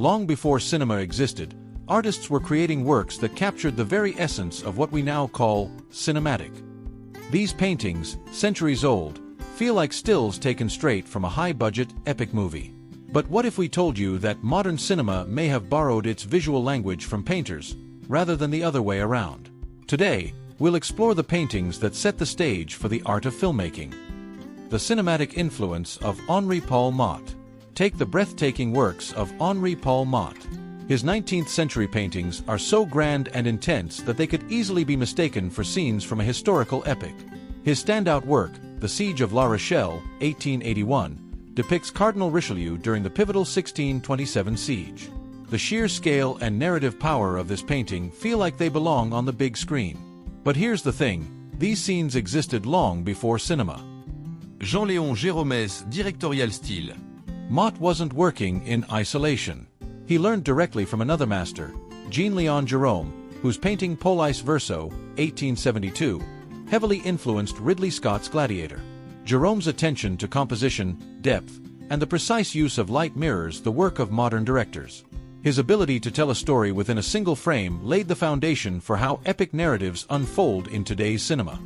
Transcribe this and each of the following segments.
Long before cinema existed, artists were creating works that captured the very essence of what we now call cinematic. These paintings, centuries old, feel like stills taken straight from a high-budget, epic movie. But what if we told you that modern cinema may have borrowed its visual language from painters, rather than the other way around? Today, we'll explore the paintings that set the stage for the art of filmmaking. The cinematic influence of Henri-Paul Motte. Take the breathtaking works of Henri-Paul Motte. His 19th-century paintings are so grand and intense that they could easily be mistaken for scenes from a historical epic. His standout work, The Siege of La Rochelle, 1881, depicts Cardinal Richelieu during the pivotal 1627 siege. The sheer scale and narrative power of this painting feel like they belong on the big screen. But here's the thing, these scenes existed long before cinema. Jean-Léon Gérôme's directorial style. Motte wasn't working in isolation. He learned directly from another master, Jean-Léon Gérôme, whose painting Police Verso, 1872, heavily influenced Ridley Scott's Gladiator. Gérôme's attention to composition, depth, and the precise use of light mirrors the work of modern directors. His ability to tell a story within a single frame laid the foundation for how epic narratives unfold in today's cinema.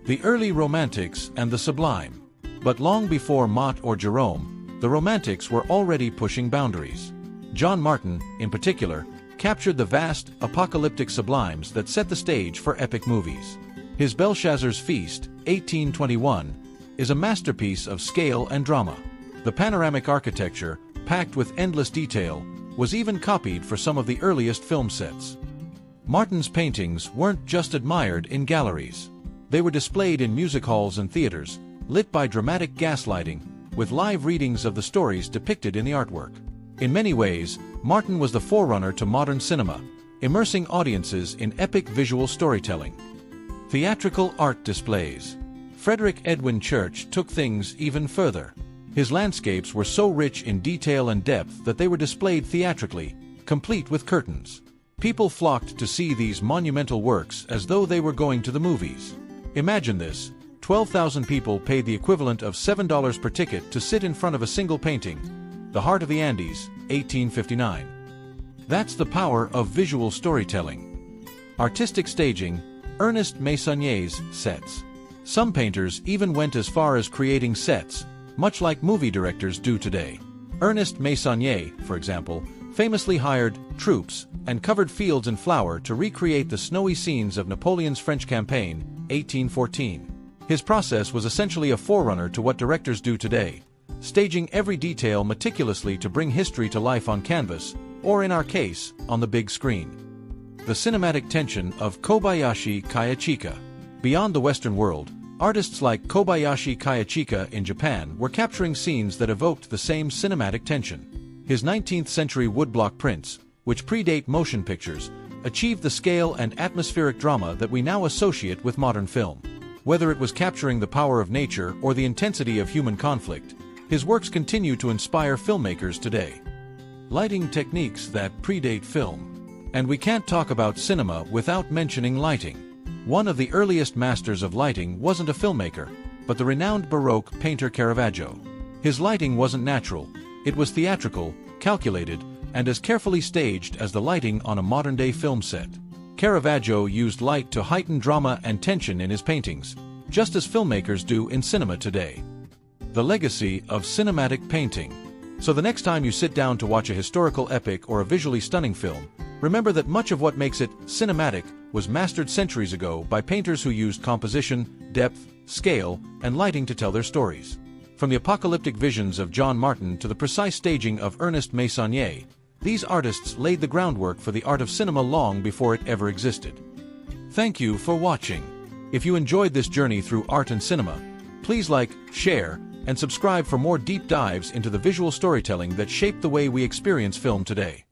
The early Romantics and the Sublime. But long before Motte or Gérôme, the Romantics were already pushing boundaries. John Martin, in particular, captured the vast, apocalyptic sublimes that set the stage for epic movies. His Belshazzar's Feast, 1821, is a masterpiece of scale and drama. The panoramic architecture, packed with endless detail, was even copied for some of the earliest film sets. Martin's paintings weren't just admired in galleries. They were displayed in music halls and theaters, lit by dramatic gaslighting, with live readings of the stories depicted in the artwork. In many ways, Martin was the forerunner to modern cinema, immersing audiences in epic visual storytelling. Theatrical art displays. Frederick Edwin Church took things even further. His landscapes were so rich in detail and depth that they were displayed theatrically, complete with curtains. People flocked to see these monumental works as though they were going to the movies. Imagine this, 12,000 people paid the equivalent of $7 per ticket to sit in front of a single painting, The Heart of the Andes, 1859. That's the power of visual storytelling. Artistic staging, Ernest Meissonier's sets. Some painters even went as far as creating sets, much like movie directors do today. Ernest Meissonier, for example, famously hired troops and covered fields in flower to recreate the snowy scenes of Napoleon's French campaign, 1814. His process was essentially a forerunner to what directors do today, staging every detail meticulously to bring history to life on canvas, or in our case, on the big screen. The cinematic tension of Kobayashi Kayachika. Beyond the Western world, artists like Kobayashi Kayachika in Japan were capturing scenes that evoked the same cinematic tension. His 19th-century woodblock prints, which predate motion pictures, achieved the scale and atmospheric drama that we now associate with modern film. Whether it was capturing the power of nature or the intensity of human conflict, his works continue to inspire filmmakers today. Lighting techniques that predate film. And we can't talk about cinema without mentioning lighting. One of the earliest masters of lighting wasn't a filmmaker, but the renowned Baroque painter Caravaggio. His lighting wasn't natural, it was theatrical, calculated, and as carefully staged as the lighting on a modern-day film set. Caravaggio used light to heighten drama and tension in his paintings, just as filmmakers do in cinema today. The legacy of cinematic painting. So the next time you sit down to watch a historical epic or a visually stunning film, remember that much of what makes it cinematic was mastered centuries ago by painters who used composition, depth, scale, and lighting to tell their stories. From the apocalyptic visions of John Martin to the precise staging of Ernest Meissonier, these artists laid the groundwork for the art of cinema long before it ever existed. Thank you for watching. If you enjoyed this journey through art and cinema, please like, share, and subscribe for more deep dives into the visual storytelling that shaped the way we experience film today.